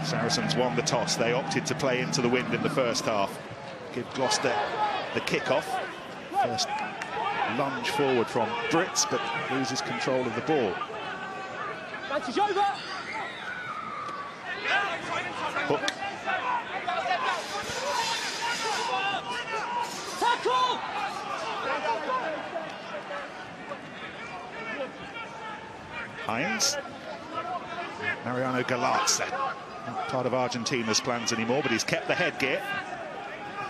Saracens won the toss. They opted to play into the wind in the first half. Give Gloucester the kick-off. First lunge forward from Brits, but loses control of the ball. Hook. Hines. Mariano Gloucester. Not part of Argentina's plans anymore, but he's kept the headgear.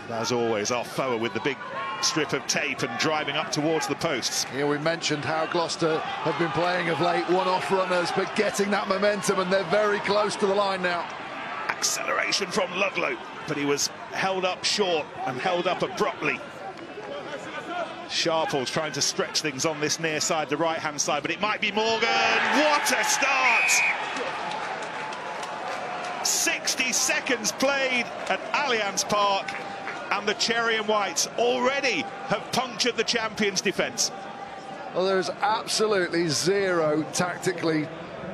And as always, our foe with the big strip of tape and driving up towards the posts. Here we mentioned how Gloucester have been playing of late, one-off runners, but getting that momentum, and they're very close to the line now. Acceleration from Ludlow, but he was held up short and held up abruptly. Sharples trying to stretch things on this near side, the right-hand side, but it might be Morgan. What a start! 60 seconds played at Allianz Park, and the Cherry and Whites already have punctured the champions' defence. Well, there's absolutely zero tactically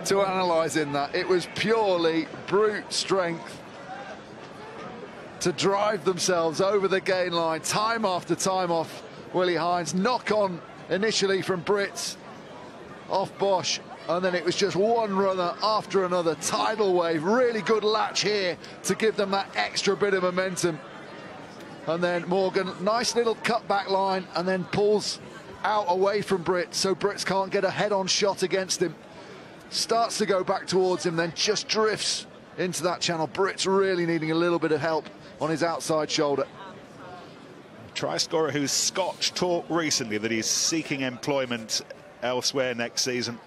to analyse in that. It was purely brute strength to drive themselves over the gain line, time after time off Willie Hines. Knock on initially from Brits, off Bosch, and then it was just one runner after another. Tidal wave, really good latch here to give them that extra bit of momentum. And then Morgan, nice little cutback line, and then pulls out away from Brits, so Brits can't get a head-on shot against him. Starts to go back towards him, then just drifts into that channel. Brits really needing a little bit of help on his outside shoulder. Try scorer who's Scotch talked recently that he's seeking employment elsewhere next season.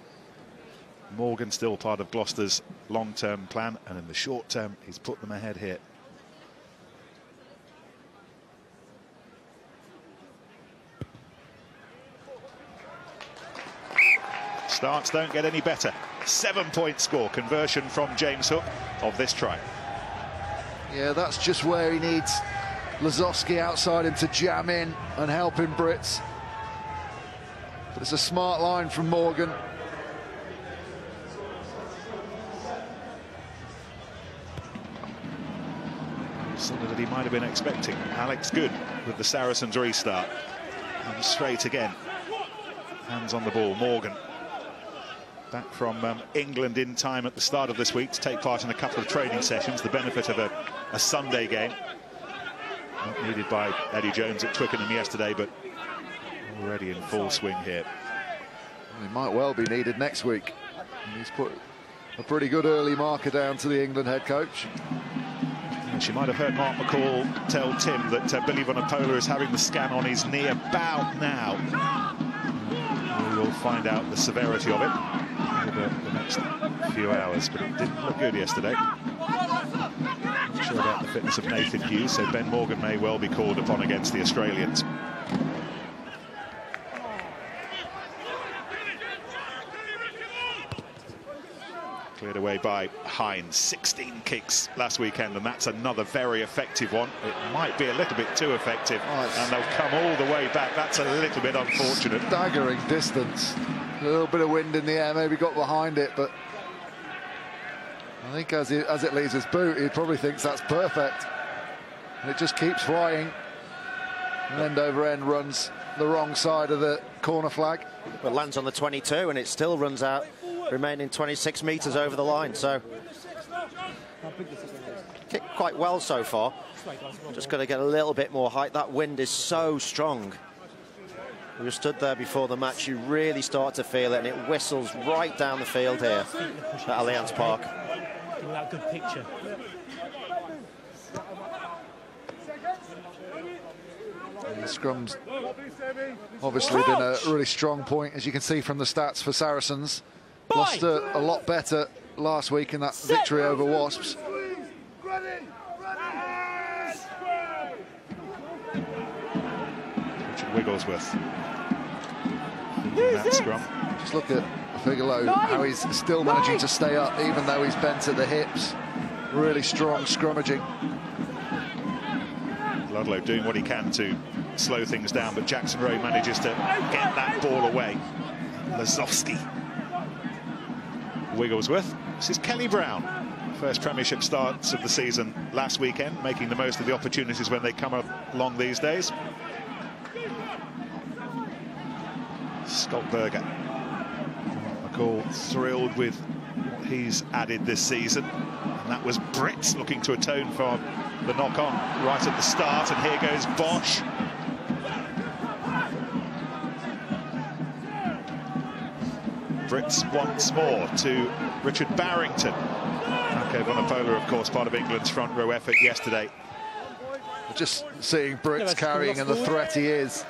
Morgan still part of Gloucester's long-term plan, and in the short term he's put them ahead here. Starts don't get any better. 7-point score, conversion from James Hook of this try. Yeah, that's just where he needs Lazowski outside him to jam in and help him, Brits. But it's a smart line from Morgan. Something that he might have been expecting. Alex Good with the Saracens restart. And straight again. Hands on the ball, Morgan. Back from England in time at the start of this week to take part in a couple of training sessions, the benefit of a Sunday game. Not needed by Eddie Jones at Twickenham yesterday, but already in full swing here. Well, he might well be needed next week. And he's put a pretty good early marker down to the England head coach. And she might have heard Mark McCall tell Tim that Billy Vunipola is having the scan on his knee about now. We will find out the severity of it over the next few hours, but it didn't look good yesterday. Not sure about the fitness of Nathan Hughes, so Ben Morgan may well be called upon against the Australians. Cleared away by Hines. 16 kicks last weekend, and that's another very effective one. It might be a little bit too effective, and they'll come all the way back. That's a little bit unfortunate. Staggering distance. A little bit of wind in the air, maybe got behind it, but I think as it leaves his boot, he probably thinks that's perfect. And it just keeps flying. And end over end runs the wrong side of the corner flag. But lands on the 22, and it still runs out, remaining 26 metres over the line. So kicked quite well so far. Just got to get a little bit more height. That wind is so strong. We were stood there before the match, you really start to feel it, and it whistles right down the field here at Allianz Park. Give me that good picture. And the scrum's obviously been a really strong point, as you can see from the stats for Saracens. Gloucester a lot better last week in that victory over Wasps. Richard Wigglesworth in that scrum. Just look at Figaro, how he's still managing to stay up even though he's bent at the hips. Really strong scrummaging. Ludlow doing what he can to slow things down, but Jackson Rowe manages to get that ball away. Lazowski. Wigglesworth. This is Kelly Brown. First Premiership starts of the season last weekend, making the most of the opportunities when they come along these days. Skoltberger. McCall thrilled with what he's added this season. And that was Brits looking to atone for the knock-on right at the start. And here goes Bosch. Brits once more to Richard Barrington. Marco Bonapola, of course, part of England's front row effort yesterday. Just seeing Brits carrying and the threat he is.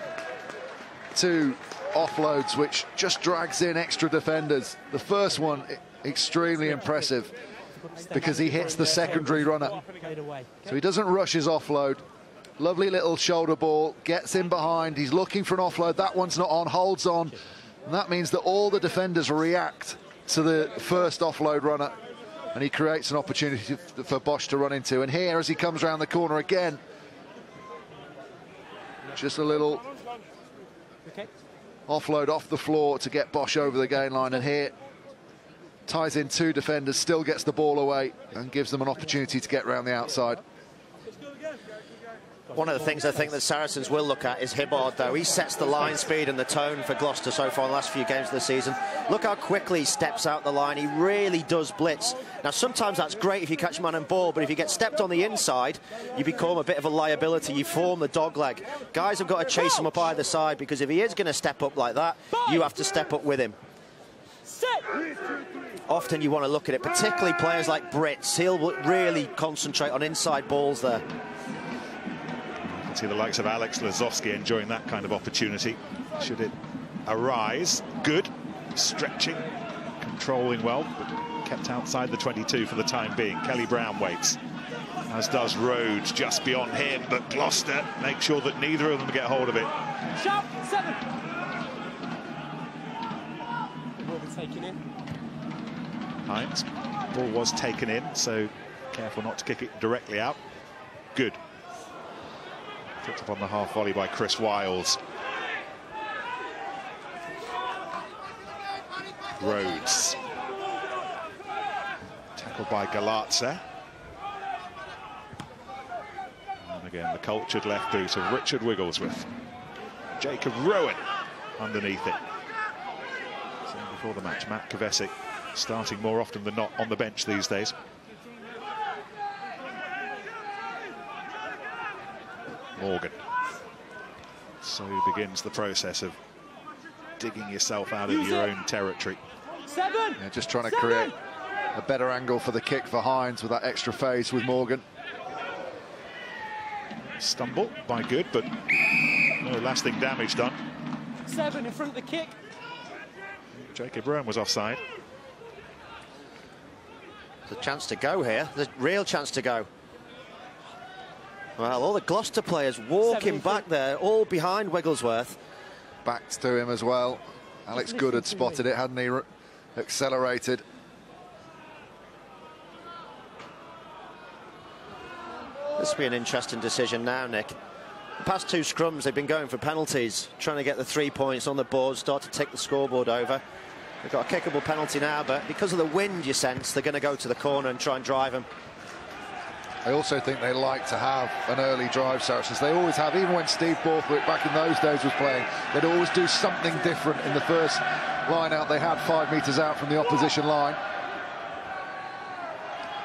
Two offloads which just drags in extra defenders. The first one extremely impressive because he hits the secondary runner. So he doesn't rush his offload. Lovely little shoulder ball, gets in behind. He's looking for an offload. That one's not on, holds on. And that means that all the defenders react to the first offload runner. And he creates an opportunity for Bosch to run into. And here, as he comes around the corner again, just a little offload off the floor to get Bosch over the gain line. And here, ties in two defenders, still gets the ball away and gives them an opportunity to get round the outside. One of the things I think that Saracens will look at is Hibbard, though. He sets the line speed and the tone for Gloucester so far in the last few games of the season. Look how quickly he steps out the line. He really does blitz. Now, sometimes that's great if you catch man and ball, but if you get stepped on the inside, you become a bit of a liability. You form the dog leg. Guys have got to chase him up either side, because if he is going to step up like that, you have to step up with him. Often you want to look at it, particularly players like Brits. He'll really concentrate on inside balls there. See the likes of Alex Lazowski enjoying that kind of opportunity. Should it arise? Good. Stretching, controlling well, but kept outside the 22 for the time being. Kelly Brown waits, as does Rhodes just beyond him, but Gloucester make sure that neither of them get hold of it. Sharp, 7. Ball be taken in. Hines, ball was taken in, so careful not to kick it directly out. Good. Picked up on the half volley by Chris Wiles. Rhodes. Tackled by Gloucester. And again, the cultured left boot of Richard Wigglesworth. Jacob Rowan underneath it. So before the match, Matt Kovesic starting more often than not on the bench these days. Morgan. So begins the process of digging yourself out of your own territory. 7. Yeah, just trying to create a better angle for the kick for Hines with that extra phase with Morgan. Stumble by Good, but no lasting damage done. 7 in front of the kick. Jacob Rowan was offside. There's a chance to go here. There's a real chance to go. Well, all the Gloucester players walking back there, all behind Wigglesworth. Backs to him as well. Alex Good had spotted it, hadn't he? Accelerated. This will be an interesting decision now, Nick. The past two scrums, they've been going for penalties, trying to get the 3 points on the board, start to tick the scoreboard over. They've got a kickable penalty now, but because of the wind, you sense, they're going to go to the corner and try and drive him. I also think they like to have an early drive, Saracens. They always have, even when Steve Borthwick back in those days was playing, they'd always do something different in the first line out they had 5 metres out from the opposition line.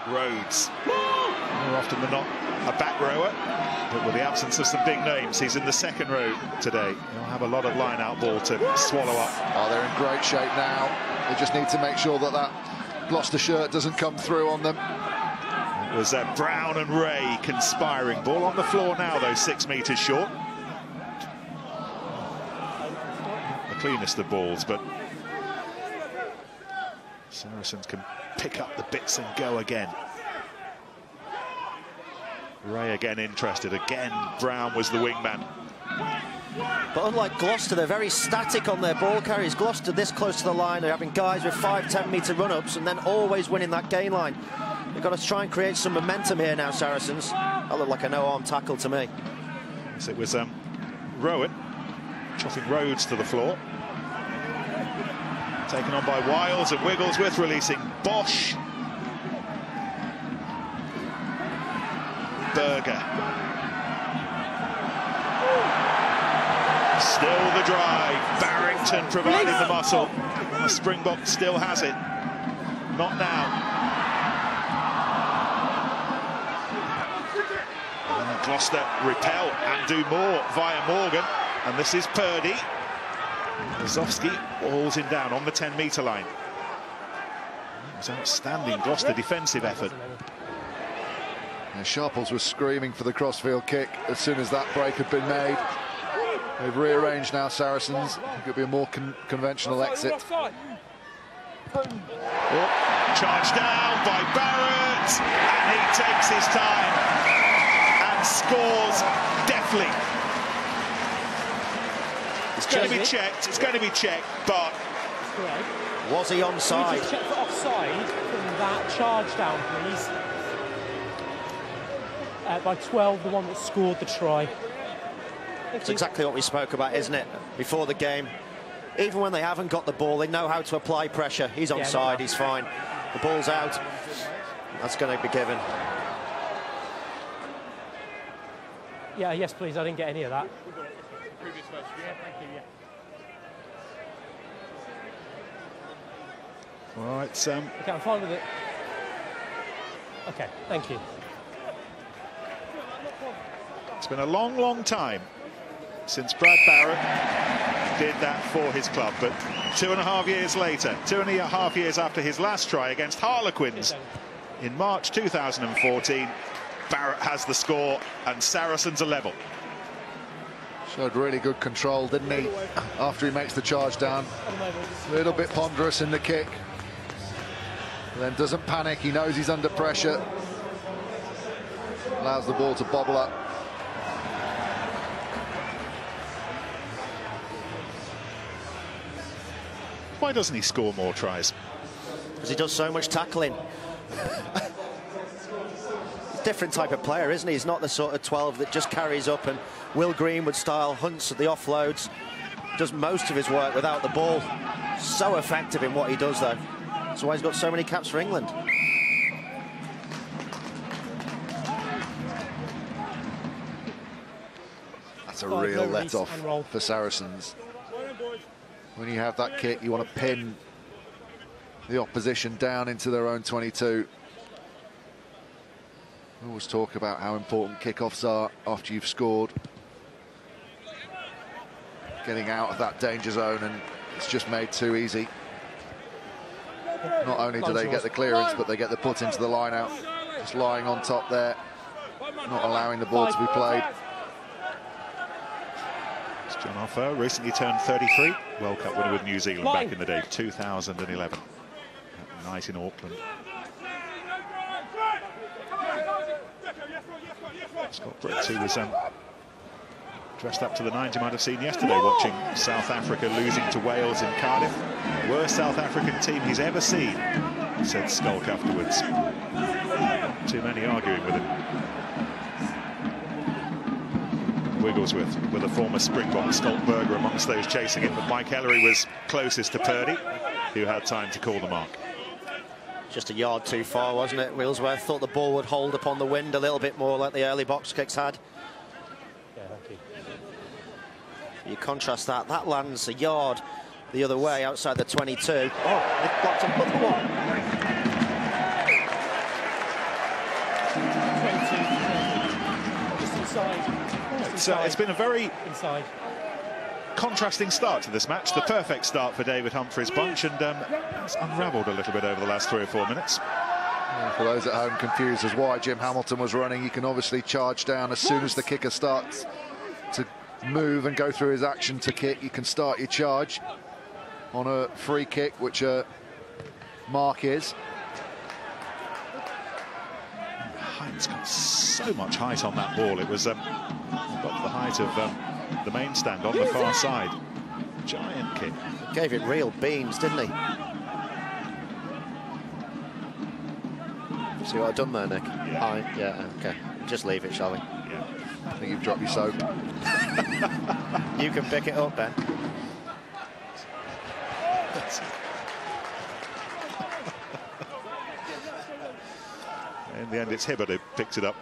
Rhodes, more often than not, a back rower, but with the absence of some big names, he's in the second row today. He'll have a lot of line-out ball to swallow up. Oh, they're in great shape now. They just need to make sure that that Gloucester shirt doesn't come through on them. It was Brown and Ray conspiring. Ball on the floor now, though, 6 metres short. The cleanest of balls, but Saracens can pick up the bits and go again. Ray again interested. Again, Brown was the wingman. But unlike Gloucester, they're very static on their ball carries. Gloucester this close to the line, they're having guys with 5-10 metre run-ups and then always winning that gain line. They've got to try and create some momentum here now, Saracens. That looked like a no-arm tackle to me. Yes, it was Rowan chopping Rhodes to the floor. Taken on by Wiles and Wigglesworth, releasing Bosch. Berger. Still the drive. Barrington providing the muscle. The Springbok still has it. Not now. And Gloucester repel and do more via Morgan. And this is Purdy. Zofsky hauls him down on the 10-metre line. It was outstanding Gloucester defensive effort. Yeah, Sharples was screaming for the crossfield kick as soon as that break had been made. They've rearranged now, Saracens. It could be a more conventional exit. Charged down by Barrett, and he takes his time and scores deftly. It's going to be checked. It's going to be checked, but was he onside? Can we just check for offside from that charge down, please? By 12, the one that scored the try. It's exactly what we spoke about, isn't it? Before the game, even when they haven't got the ball, they know how to apply pressure. He's onside. He's fine. The ball's out. That's going to be given. Yeah, yes, please. I didn't get any of that. All right, Okay, I'm fine with it. Okay, thank you. It's been a long, long time since Brad Barrett did that for his club, but 2.5 years later, 2.5 years after his last try against Harlequins in March 2014, Barrett has the score and Saracens are level. Showed really good control, didn't he, after he makes the charge down. A little bit ponderous in the kick. And then doesn't panic, he knows he's under pressure. Allows the ball to bobble up. Why doesn't he score more tries? Because he does so much tackling. He's a different type of player, isn't he? He's not the sort of 12 that just carries up and Will Greenwood style hunts at the offloads. Does most of his work without the ball. So effective in what he does, though. That's why he's got so many caps for England. That's a real let-off for Saracens. When you have that kick, you want to pin the opposition down into their own 22. We always talk about how important kickoffs are after you've scored. Getting out of that danger zone, and it's just made too easy. Not only do they get the clearance, but they get the put into the line out. Just lying on top there, not allowing the ball to be played. John Offer recently turned 33, World Cup winner with New Zealand back in the day, 2011. That night in Auckland. Scott Brooks, who was dressed up to the nines, you might have seen yesterday watching South Africa losing to Wales in Cardiff. Worst South African team he's ever seen, said Skulk afterwards. Too many arguing with him. Wigglesworth with a former Springbok, Berger, amongst those chasing it, but Mike Ellery was closest to Purdy, who had time to call the mark. Just a yard too far, wasn't it? Wigglesworth thought the ball would hold upon the wind a little bit more like the early box kicks had. Yeah, thank you. You contrast that, that lands a yard the other way outside the 22. Oh, they've blocked another one. 22, just inside. It's been a very inside. Contrasting start to this match, the perfect start for David Humphrey's bunch, and it's unravelled a little bit over the last 3 or 4 minutes. For those at home confused as why Jim Hamilton was running, you can obviously charge down as soon as the kicker starts to move and go through his action to kick. You can start your charge on a free kick, which mark is. Height's got so much height on that ball. It was got the height of the main stand on the far side. Giant kick. Gave it real beams, didn't he? See what I've done there, Nick? Yeah. Yeah, okay. Just leave it, shall we? Yeah. I think you've dropped your soap. You can pick it up, Ben. In the end, it's Hibbert who picks it up.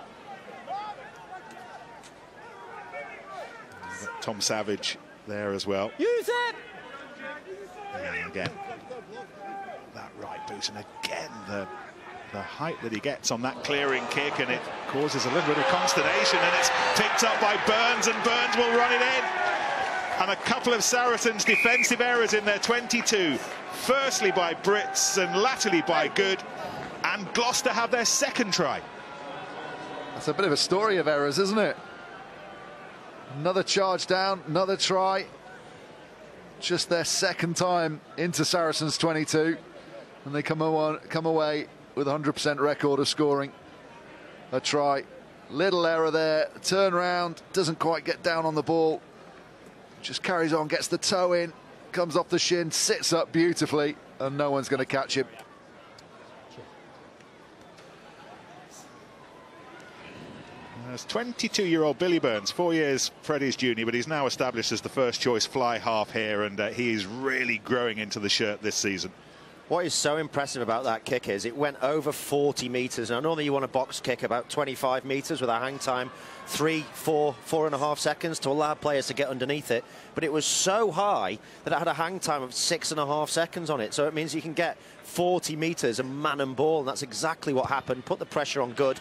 Tom Savage there as well. Use it! And again, that right boot, and again the height that he gets on that clearing kick, and it causes a little bit of consternation, and it's picked up by Burns, and Burns will run it in. And a couple of Saracens defensive errors in their 22, firstly by Brits and latterly by Good, and Gloucester have their second try. That's a bit of a story of errors, isn't it? Another charge down, another try. Just their second time into Saracens 22, and they come away with a 100% record of scoring a try. Little error there, turn round, doesn't quite get down on the ball, just carries on, gets the toe in, comes off the shin, sits up beautifully, and no one's going to catch him. There's 22-year-old Billy Burns, 4 years Freddie's junior, but he's now established as the first choice fly half here, and he is really growing into the shirt this season. What is so impressive about that kick is it went over 40 metres. Now, normally you want a box kick about 25 metres with a hang time 4.5 seconds to allow players to get underneath it. But it was so high that it had a hang time of 6.5 seconds on it. So it means you can get 40 metres and man and ball, and that's exactly what happened. Put the pressure on Good.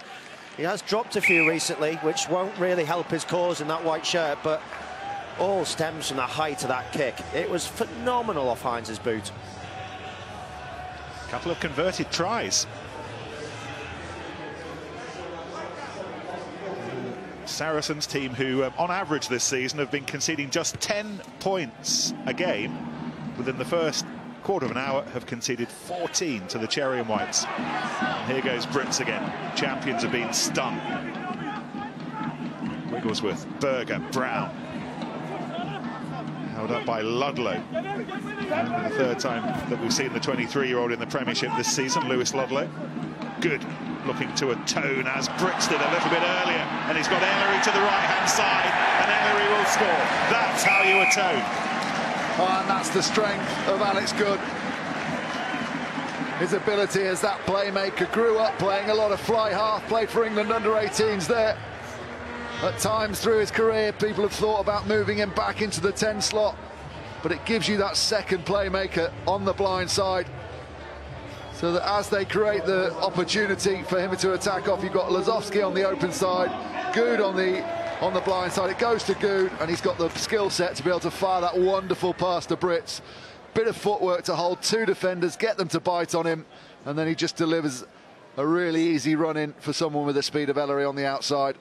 He has dropped a few recently, which won't really help his cause in that white shirt, but all stems from the height of that kick. It was phenomenal off Hines' boot. Couple of converted tries. Saracens team who, on average this season, have been conceding just 10 points a game. Within the first quarter of an hour, have conceded 14 to the Cherry and Whites. And here goes Brits again. Champions have been stung. Wigglesworth, Berger, Brown. Held up by Ludlow. And the third time that we've seen the 23-year-old in the Premiership this season, Lewis Ludlow. Good, looking to atone, as Brits did a little bit earlier. And he's got Ellery to the right-hand side, and Ellery will score. That's how you atone. Oh, and that's the strength of Alex Good. His ability as that playmaker, grew up playing a lot of fly half, played for England under-18s there. At times through his career, people have thought about moving him back into the 10 slot, but it gives you that second playmaker on the blind side, so that as they create the opportunity for him to attack off, you've got Lazowski on the open side, Good on the blind side. It goes to Good, and he's got the skill set to be able to fire that wonderful pass to Brits. Bit of footwork to hold two defenders, get them to bite on him, and then he just delivers a really easy run in for someone with the speed of Ellery on the outside.